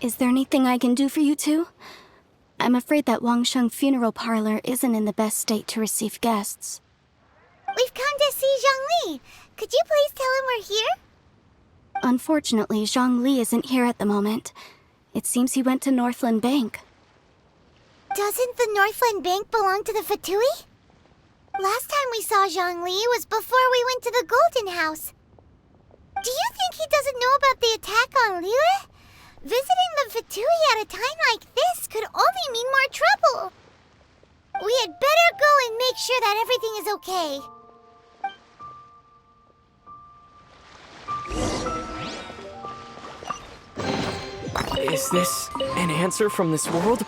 Is there anything I can do for you two? I'm afraid that Wangsheng funeral parlor isn't in the best state to receive guests. We've come to see Zhongli. Could you please tell him we're here? Unfortunately, Zhongli isn't here at the moment. It seems he went to Northland Bank. Doesn't the Northland Bank belong to the Fatui? Last time we saw Zhongli was before we went to the Golden House. Do you think he doesn't know about the attack on Liyue? Visiting the Fatui at a time like this could only mean more trouble. We had better go and make sure that everything is okay. Is this an answer from this world?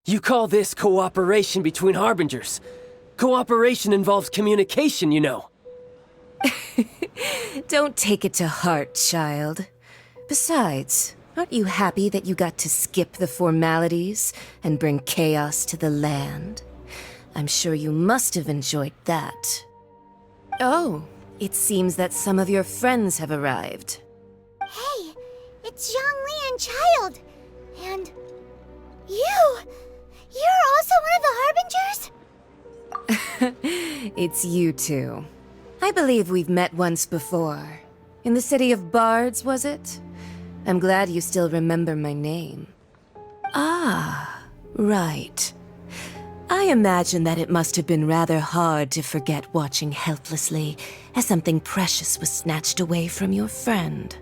You call this cooperation between Harbingers? Cooperation involves communication, you know. Don't take it to heart, child. Besides, aren't you happy that you got to skip the formalities and bring chaos to the land? I'm sure you must have enjoyed that. Oh, it seems that some of your friends have arrived. Hey, it's Zhongli and Child. And you! You're also one of the Harbingers? It's you two. I believe we've met once before. In the city of Bards, was it? I'm glad you still remember my name. Ah, right. I imagine that it must have been rather hard to forget watching helplessly as something precious was snatched away from your friend.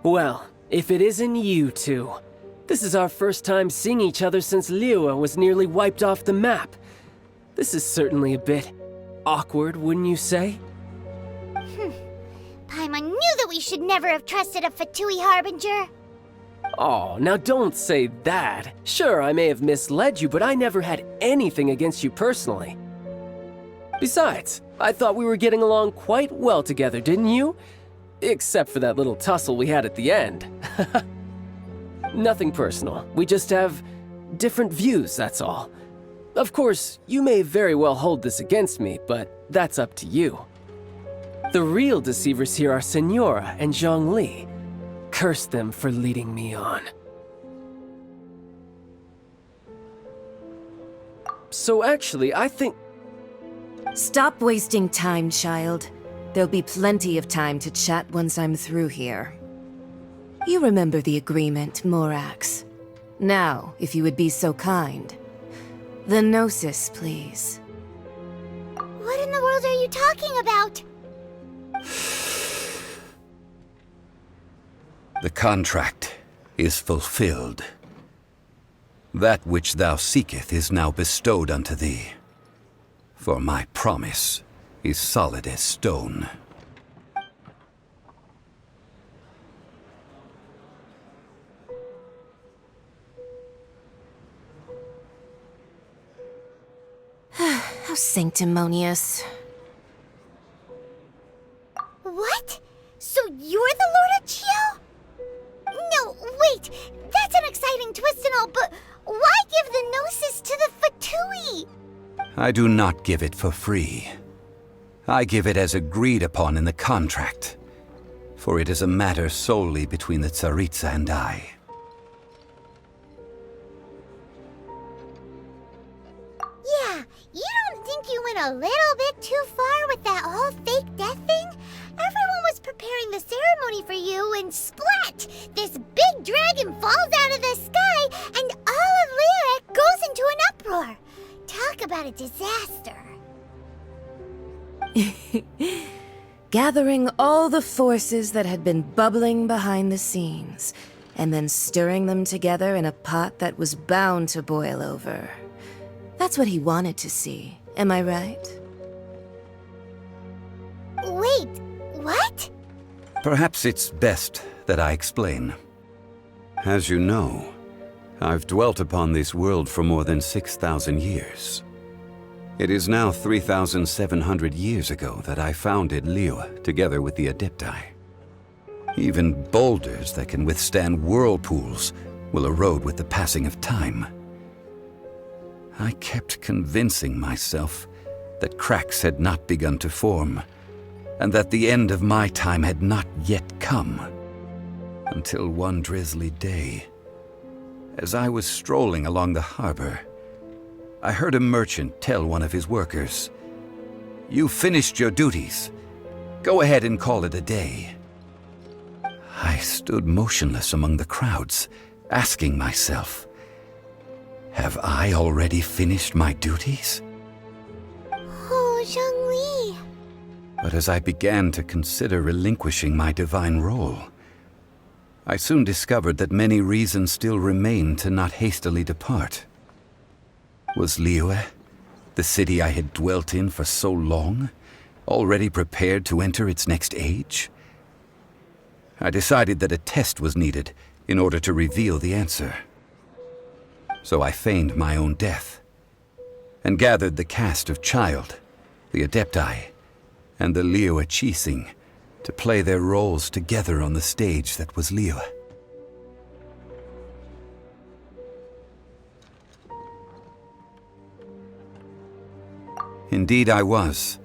Well, if it isn't you two. This is our first time seeing each other since Liyue was nearly wiped off the map. This is certainly a bit awkward, wouldn't you say? Paimon knew that we should never have trusted a Fatui Harbinger. Oh, now don't say that. Sure, I may have misled you, but I never had anything against you personally. Besides, I thought we were getting along quite well together, didn't you? Except for that little tussle we had at the end. Nothing personal. We just have different views, that's all. Of course, you may very well hold this against me, but that's up to you. The real deceivers here are Senora and Zhongli. Curse them for leading me on. So actually, I think... Stop wasting time, child. There'll be plenty of time to chat once I'm through here. You remember the agreement, Morax. Now, if you would be so kind. The Gnosis, please. What in the world are you talking about? The contract is fulfilled. That which thou seeketh is now bestowed unto thee. For my promise is solid as stone. How sanctimonious. What? So you're the Lord of Chiao? No, wait! That's an exciting twist and all, but why give the Gnosis to the Fatui? I do not give it for free. I give it as agreed upon in the contract, for it is a matter solely between the Tsaritsa and I. Yeah, you don't think you went a little bit too far with that whole fake death thing? Everyone was preparing the ceremony for you, and splat! This big dragon falls out of the sky, and all of Liyue goes into an uproar. Talk about a disaster. gathering all the forces that had been bubbling behind the scenes, and then stirring them together in a pot that was bound to boil over. That's what he wanted to see, am I right? Wait, what? Perhaps it's best that I explain. As you know, I've dwelt upon this world for more than 6,000 years. It is now 3,700 years ago that I founded Liyue together with the Adepti. Even boulders that can withstand whirlpools will erode with the passing of time. I kept convincing myself that cracks had not begun to form, and that the end of my time had not yet come. Until one drizzly day, as I was strolling along the harbor, I heard a merchant tell one of his workers, "You finished your duties. Go ahead and call it a day." I stood motionless among the crowds, asking myself, have I already finished my duties? Oh, Zhongli. But as I began to consider relinquishing my divine role, I soon discovered that many reasons still remained to not hastily depart. Was Liyue, the city I had dwelt in for so long, already prepared to enter its next age? I decided that a test was needed in order to reveal the answer. So I feigned my own death, and gathered the cast of Child, the Adepti, and the Liyue Qixing to play their roles together on the stage that was Liyue. Indeed I was.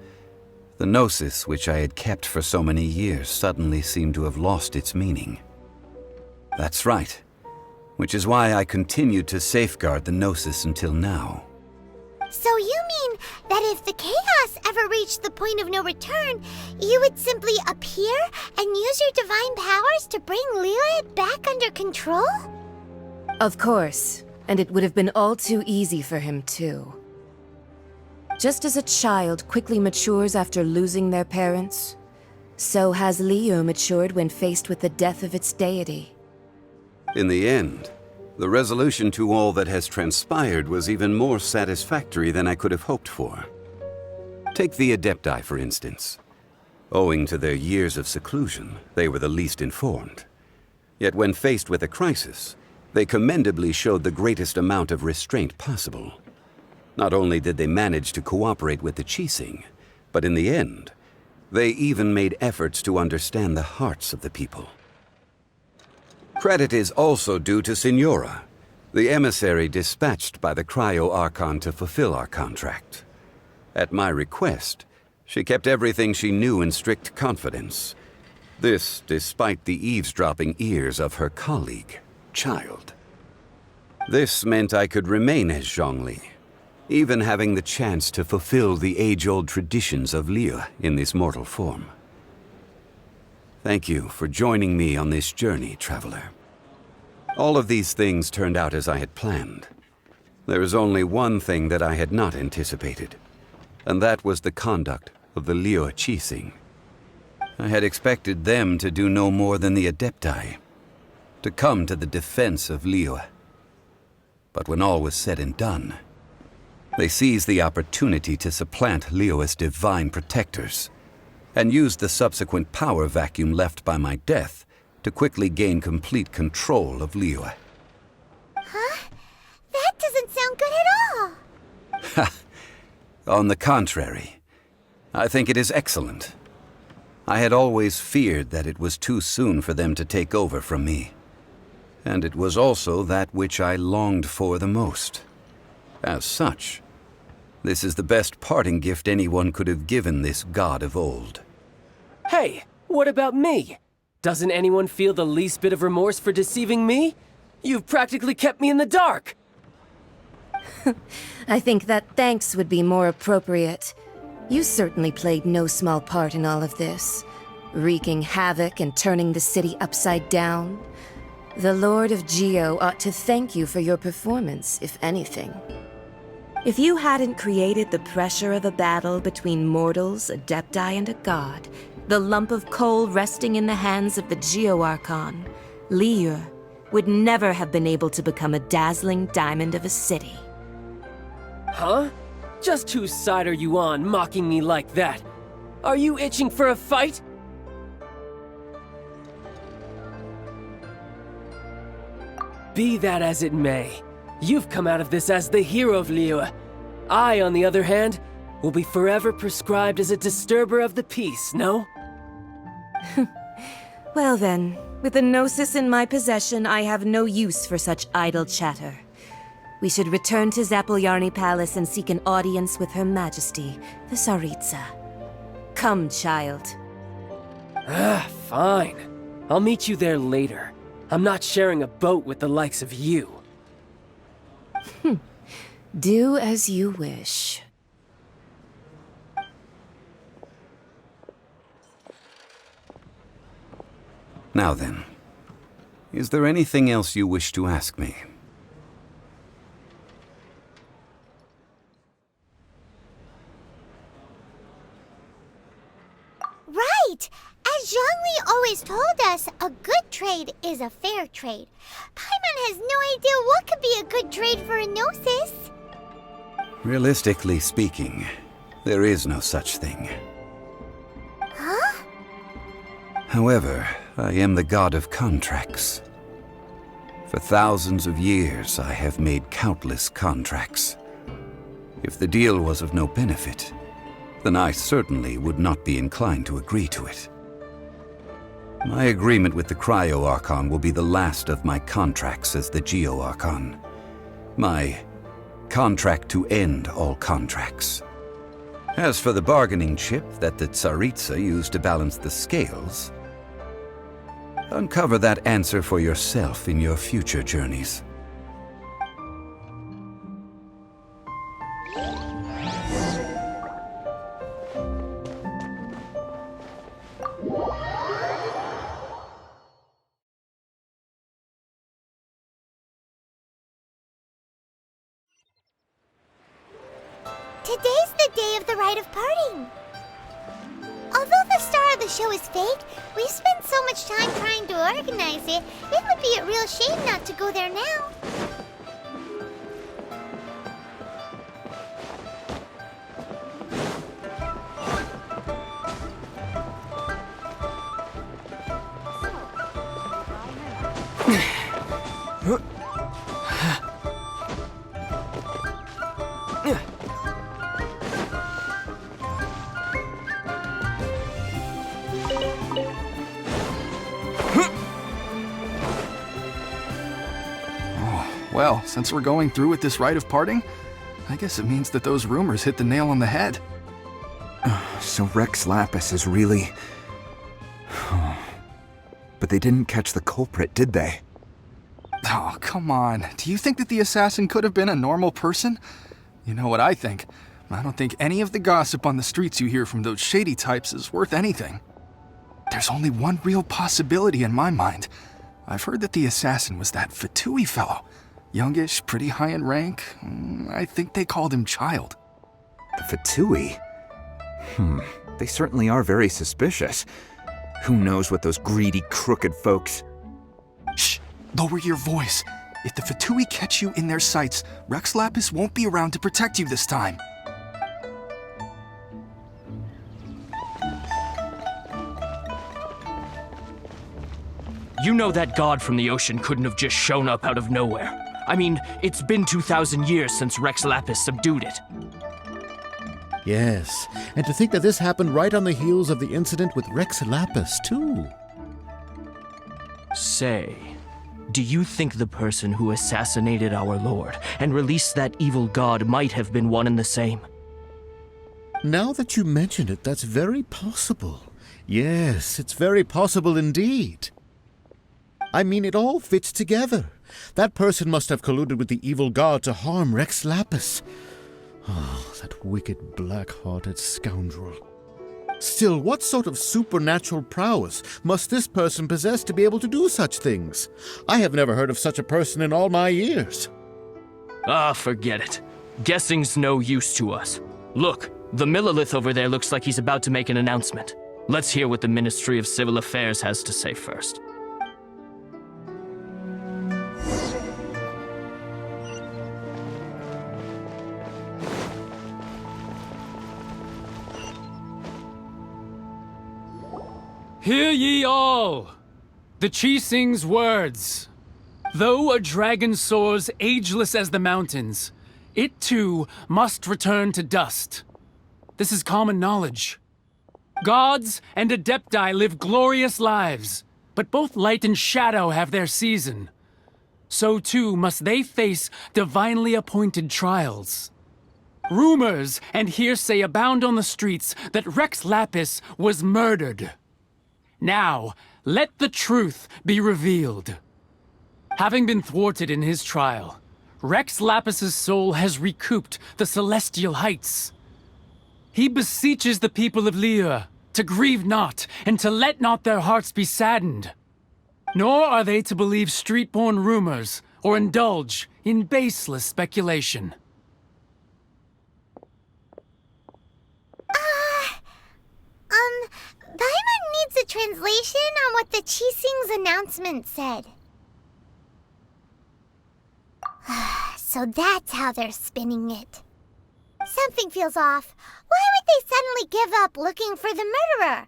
The gnosis which I had kept for so many years suddenly seemed to have lost its meaning. That's right, which is why I continued to safeguard the gnosis until now. So you mean that if the chaos ever reached the point of no return, you would simply appear and use your divine powers to bring Liyue back under control? Of course, and it would have been all too easy for him too. Just as a child quickly matures after losing their parents, so has Liyue matured when faced with the death of its deity. In the end, the resolution to all that has transpired was even more satisfactory than I could have hoped for. Take the Adepti, for instance. Owing to their years of seclusion, they were the least informed. Yet when faced with a crisis, they commendably showed the greatest amount of restraint possible. Not only did they manage to cooperate with the Qixing, but in the end, they even made efforts to understand the hearts of the people. Credit is also due to Signora, the emissary dispatched by the Cryo-Archon to fulfill our contract. At my request, she kept everything she knew in strict confidence. This despite the eavesdropping ears of her colleague, Child. This meant I could remain as Zhongli, even having the chance to fulfill the age-old traditions of Liyue in this mortal form. Thank you for joining me on this journey, traveler. All of these things turned out as I had planned. There is only one thing that I had not anticipated, and that was the conduct of the Liyue Qixing. I had expected them to do no more than the Adepti, to come to the defense of Liyue. But when all was said and done, they seized the opportunity to supplant Liyue's divine protectors, and used the subsequent power vacuum left by my death to quickly gain complete control of Liyue. Huh? That doesn't sound good at all. On the contrary, I think it is excellent. I had always feared that it was too soon for them to take over from me, and it was also that which I longed for the most. As such, this is the best parting gift anyone could have given this god of old. Hey, what about me? Doesn't anyone feel the least bit of remorse for deceiving me? You've practically kept me in the dark! I think that thanks would be more appropriate. You certainly played no small part in all of this, wreaking havoc and turning the city upside down. The Lord of Geo ought to thank you for your performance, if anything. If you hadn't created the pressure of a battle between mortals, Adepti, and a god, the lump of coal resting in the hands of the Geo-Archon, Liu, would never have been able to become a dazzling diamond of a city. Huh? Just whose side are you on, mocking me like that? Are you itching for a fight? Be that as it may, you've come out of this as the hero of Liyue. I, on the other hand, will be forever prescribed as a disturber of the peace, no? Well then, with a Gnosis in my possession, I have no use for such idle chatter. We should return to Zapoljarny Palace and seek an audience with Her Majesty, the Tsaritsa. Come, child. Fine. I'll meet you there later. I'm not sharing a boat with the likes of you. Do as you wish. Now then, is there anything else you wish to ask me? Right! As Zhongli always told us, a good trade is a fair trade. Paimon has no idea what could be a good trade for a Gnosis. Realistically speaking, there is no such thing. Huh? However, I am the god of contracts. For thousands of years, I have made countless contracts. If the deal was of no benefit, then I certainly would not be inclined to agree to it. My agreement with the Cryo-Archon will be the last of my contracts as the Geo-Archon. My contract to end all contracts. As for the bargaining chip that the Tsaritsa used to balance the scales, uncover that answer for yourself in your future journeys. Today's the day of the rite of parting. Although the star of the show is fake, we spent so much time trying to organize it, it would be a real shame not to go there now. Well, since we're going through with this rite of parting, I guess it means that those rumors hit the nail on the head. So Rex Lapis is really... But they didn't catch the culprit, did they? Oh, come on. Do you think that the assassin could have been a normal person? You know what I think. I don't think any of the gossip on the streets you hear from those shady types is worth anything. There's only one real possibility in my mind. I've heard that the assassin was that Fatui fellow. Youngish, pretty high in rank. I think they called him Child. The Fatui? They certainly are very suspicious. Who knows what those greedy, crooked folks... Shh! Lower your voice. If the Fatui catch you in their sights, Rex Lapis won't be around to protect you this time. You know that god from the ocean couldn't have just shown up out of nowhere. I mean, it's been 2,000 years since Rex Lapis subdued it. Yes, and to think that this happened right on the heels of the incident with Rex Lapis, too. Say, do you think the person who assassinated our lord and released that evil god might have been one and the same? Now that you mention it, that's very possible. Yes, it's very possible indeed. I mean, it all fits together. That person must have colluded with the evil god to harm Rex Lapis. Oh, that wicked, black-hearted scoundrel. Still, what sort of supernatural prowess must this person possess to be able to do such things? I have never heard of such a person in all my years. Ah, forget it. Guessing's no use to us. Look, the Millilith over there looks like he's about to make an announcement. Let's hear what the Ministry of Civil Affairs has to say first. Hear ye all! The Chising's words. Though a dragon soars ageless as the mountains, it too must return to dust. This is common knowledge. Gods and Adepti live glorious lives, but both light and shadow have their season. So too must they face divinely appointed trials. Rumors and hearsay abound on the streets that Rex Lapis was murdered. Now, let the truth be revealed. Having been thwarted in his trial, Rex Lapis's soul has recouped the celestial heights. He beseeches the people of Liyue to grieve not and to let not their hearts be saddened. Nor are they to believe street-born rumors or indulge in baseless speculation. Paimon needs a translation on what the Chising's announcement said. So that's how they're spinning it. Something feels off. Why would they suddenly give up looking for the murderer?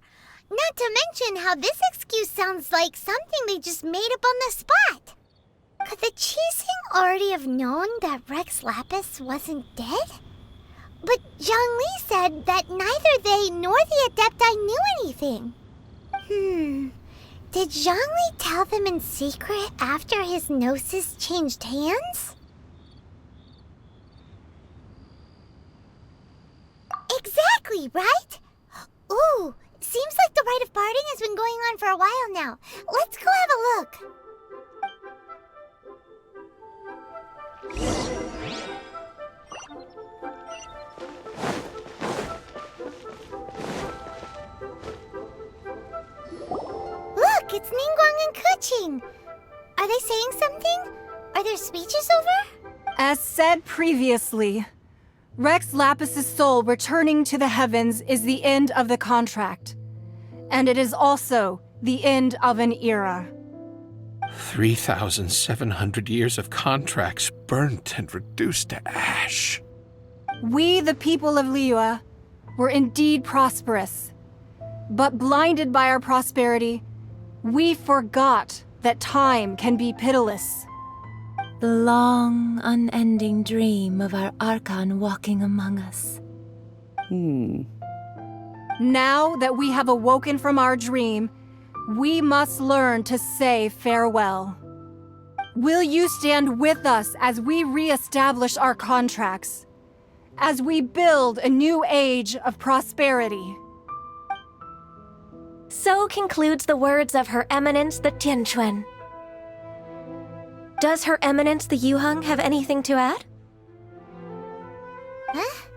Not to mention how this excuse sounds like something they just made up on the spot. Could the Chising already have known that Rex Lapis wasn't dead? But Zhongli said that neither they nor the Adepti knew anything. Did Zhongli tell them in secret after his gnosis changed hands? Exactly, right? Ooh, seems like the rite of parting has been going on for a while now. Let's go have a look. Look, it's Ningguang and Keqing. Are they saying something? Are their speeches over? As said previously, Rex Lapis's soul returning to the heavens is the end of the contract. And it is also the end of an era. 3,700 years of contracts burnt and reduced to ash. We, the people of Liyue, were indeed prosperous. But blinded by our prosperity, we forgot that time can be pitiless. The long, unending dream of our Archon walking among us. Now that we have awoken from our dream, we must learn to say farewell. Will you stand with us as we re-establish our contracts? As we build a new age of prosperity? So concludes the words of Her Eminence the Tianquan. Does Her Eminence the Yuheng have anything to add? Huh?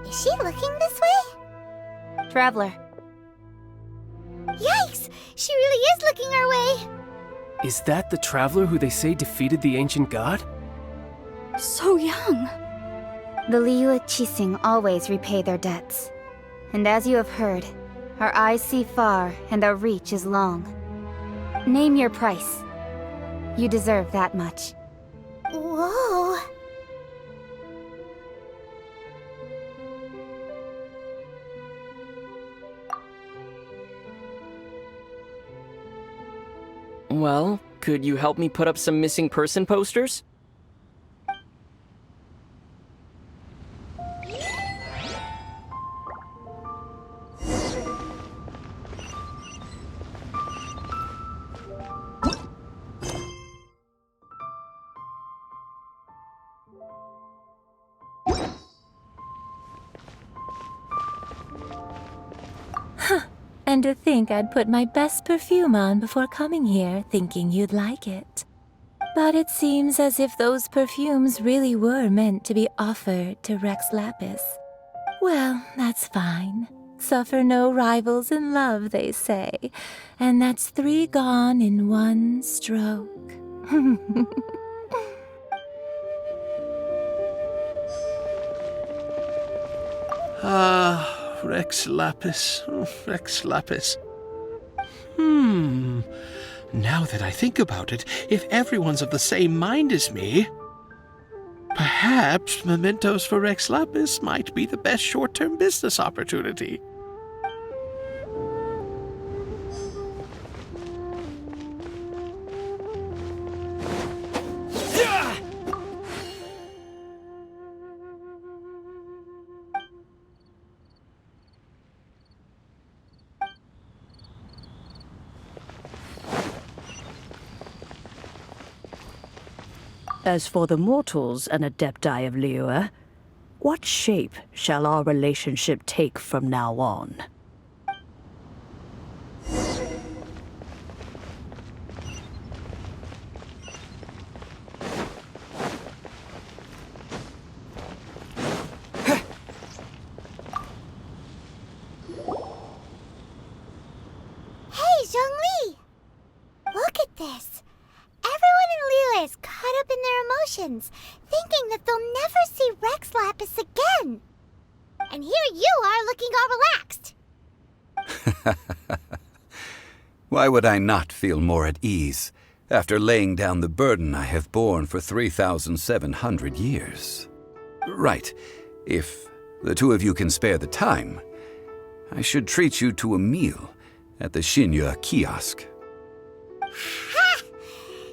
Is she looking this way? Traveler. Yikes! She really is looking our way! Is that the traveler who they say defeated the ancient god? So young. The Liyue Chising always repay their debts. And as you have heard, our eyes see far and our reach is long. Name your price. You deserve that much. Whoa! Well, could you help me put up some missing person posters? And to think I'd put my best perfume on before coming here, thinking you'd like it. But it seems as if those perfumes really were meant to be offered to Rex Lapis. Well, that's fine. Suffer no rivals in love, they say. And that's 3 gone in 1 stroke. Rex Lapis. Rex Lapis. Now that I think about it, if everyone's of the same mind as me, perhaps mementos for Rex Lapis might be the best short-term business opportunity. As for the mortals and adepti of Liyue, what shape shall our relationship take from now on? Hey, Zhongli! Look at this. Everyone in Liyue is caught up in their emotions, thinking that they'll never see Rex Lapis again. And here you are looking all relaxed. Why would I not feel more at ease after laying down the burden I have borne for 3,700 years? Right, if the two of you can spare the time, I should treat you to a meal at the Xinyue kiosk. Ha!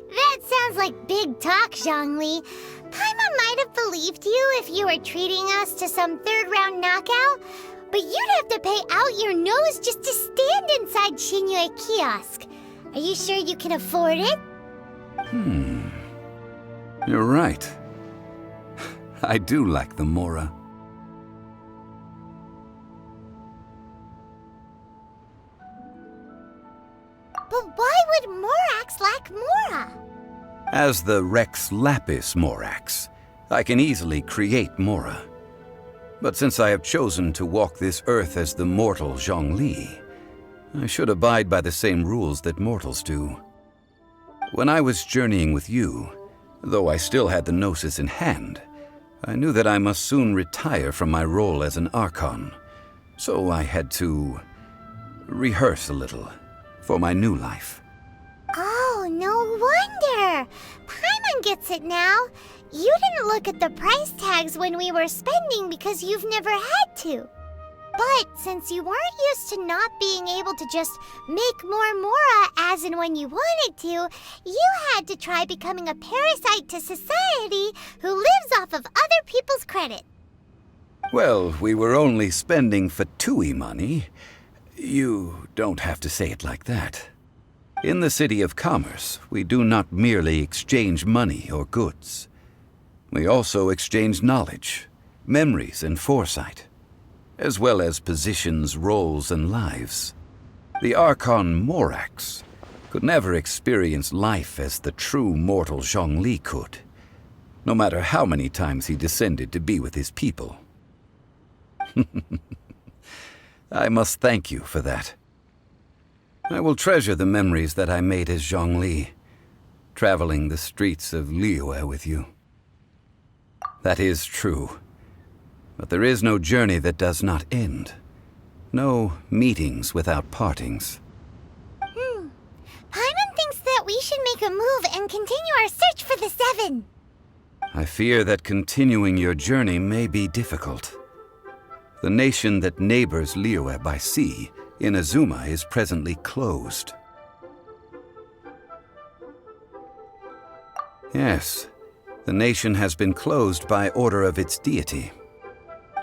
That sounds like big talk, Zhongli. Paimon might have believed you if you were treating us to some third-round knockout, but you'd have to pay out your nose just to stand inside Xinyue kiosk. Are you sure you can afford it? You're right. I do lack the Mora. But why would Morax lack Mora? As the Rex Lapis Morax, I can easily create Mora. But since I have chosen to walk this earth as the mortal Zhongli, I should abide by the same rules that mortals do. When I was journeying with you, though I still had the Gnosis in hand, I knew that I must soon retire from my role as an Archon, so I had to rehearse a little for my new life. Oh, no wonder! Paimon gets it now. You didn't look at the price tags when we were spending because you've never had to. But since you weren't used to not being able to just make more Mora as and when you wanted to, you had to try becoming a parasite to society who lives off of other people's credit. Well, we were only spending Fatui money. You don't have to say it like that. In the City of Commerce, we do not merely exchange money or goods. We also exchange knowledge, memories, and foresight, as well as positions, roles, and lives. The Archon Morax could never experience life as the true mortal Zhongli could, no matter how many times he descended to be with his people. I must thank you for that. I will treasure the memories that I made as Zhongli, traveling the streets of Liyue with you. That is true. But there is no journey that does not end. No meetings without partings. Paimon thinks that we should make a move and continue our search for the Seven. I fear that continuing your journey may be difficult. The nation that neighbors Liyue by sea, Inazuma, is presently closed. Yes, the nation has been closed by order of its deity,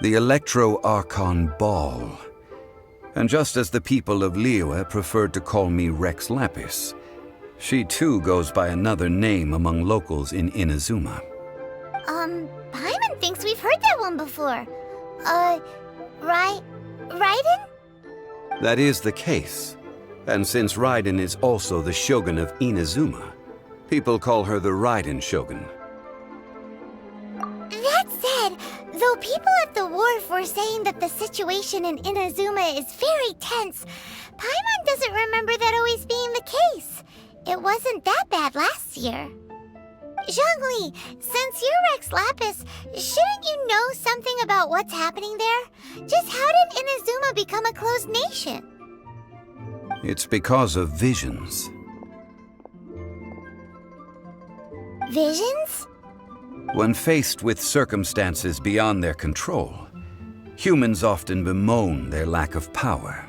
the Electro-Archon Ball. And just as the people of Liyue preferred to call me Rex Lapis, she too goes by another name among locals in Inazuma. Paimon thinks we've heard that one before. Raiden? That is the case. And since Raiden is also the Shogun of Inazuma, people call her the Raiden Shogun. That said, though people at the wharf were saying that the situation in Inazuma is very tense, Paimon doesn't remember that always being the case. It wasn't that bad last year. Zhongli, since you're Rex Lapis, shouldn't you know something about what's happening there? Just how did Inazuma become a closed nation? It's because of visions. Visions? When faced with circumstances beyond their control, humans often bemoan their lack of power.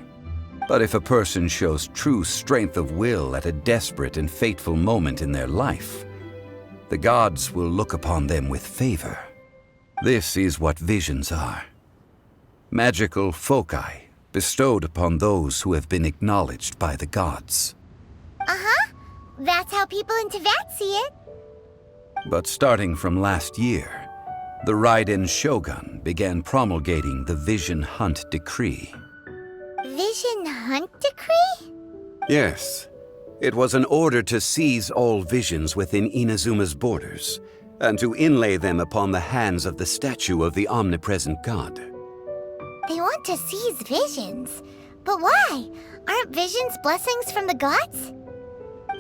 But if a person shows true strength of will at a desperate and fateful moment in their life, the gods will look upon them with favor. This is what visions are. Magical foci bestowed upon those who have been acknowledged by the gods. Uh-huh. That's how people in Teyvat see it. But starting from last year, the Raiden Shogun began promulgating the Vision Hunt Decree. Vision Hunt Decree? Yes. It was an order to seize all visions within Inazuma's borders, and to inlay them upon the hands of the statue of the omnipresent god. They want to seize visions. But why? Aren't visions blessings from the gods?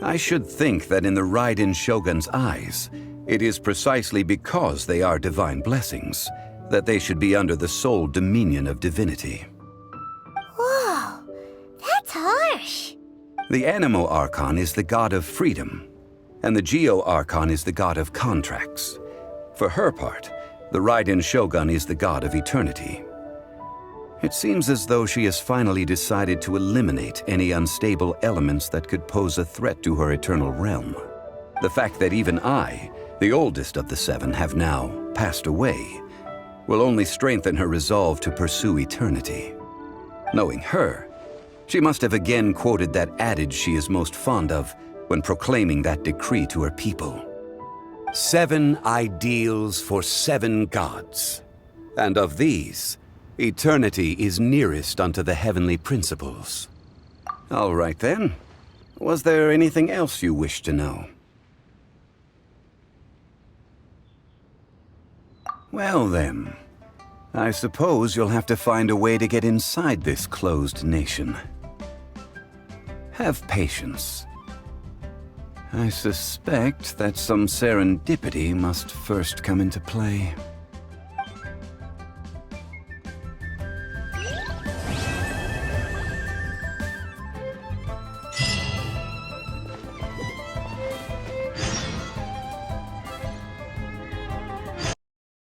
I should think that in the Raiden Shogun's eyes, it is precisely because they are divine blessings that they should be under the sole dominion of divinity. Whoa, that's harsh. The Animo Archon is the god of freedom, and the Geo Archon is the god of contracts. For her part, the Raiden Shogun is the god of eternity. It seems as though she has finally decided to eliminate any unstable elements that could pose a threat to her eternal realm. The fact that even I, the oldest of the seven, have now passed away, will only strengthen her resolve to pursue eternity. Knowing her, she must have again quoted that adage she is most fond of when proclaiming that decree to her people. 7 ideals for 7 gods, and of these, eternity is nearest unto the heavenly principles. All right then. Was there anything else you wish to know? Well then, I suppose you'll have to find a way to get inside this closed nation. Have patience. I suspect that some serendipity must first come into play.